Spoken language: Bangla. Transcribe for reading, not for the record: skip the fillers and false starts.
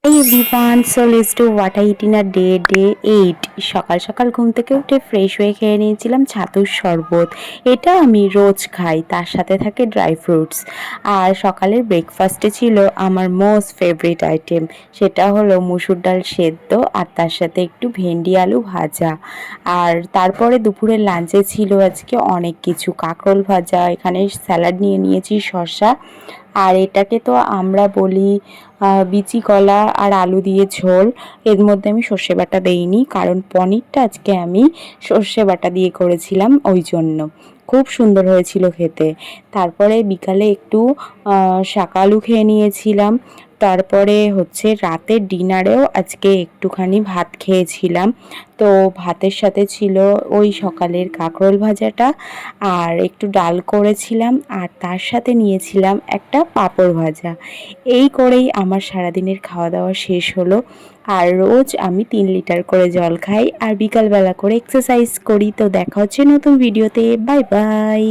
Hey everyone, so let's do what I eat in a day 8 সকাল সকাল ঘুম থেকে উঠে ফ্রেশ হয়ে খেয়ে নিয়েছিলাম ছাতুর শরবত। এটা আমি রোজ খাই, তার সাথে থাকে ড্রাই ফ্রুটস। আর সকালের ব্রেকফাস্টে ছিল আমার মোস্ট ফেভারিট আইটেম, সেটা হলো মুসুর ডাল সেদ্ধ আর তার সাথে একটু ভেন্ডি আলু ভাজা। আর তারপরে দুপুরের লাঞ্চে ছিল আজকে অনেক কিছু, কাঁকরোল ভাজা, এখানে স্যালাড নিয়ে নিয়েছি শসা, আর এটাকে তো আমরা বলি বিচি কলা আর আলু দিয়ে ঝোল। এর মধ্যে আমি সর্ষে বাটা দেইনি, কারণ পনিরটা আজকে আমি সর্ষে বাটা দিয়ে করেছিলাম, ওই জন্য খুব সুন্দর হয়েছিল খেতে। তারপরে বিকালে একটু শাক আলু খেয়ে নিয়েছিলাম। তারপরে হচ্ছে রাতের ডিনারেও আজকে একটুখানি ভাত খেয়েছিলাম। তো ভাতের সাথে ছিল ওই সকালের কাঁকরোল ভাজাটা, আর একটু ডাল করেছিলাম, আর তার সাথে নিয়েছিলাম একটা পাঁপড় ভাজা। এই করেই আমার সারাদিনের খাওয়া দাওয়া শেষ হলো। আর রোজ আমি 3 লিটার করে জল খাই আর বিকালবেলা করে এক্সারসাইজ করি। তো দেখা হচ্ছে নতুন ভিডিওতে। Bye bye.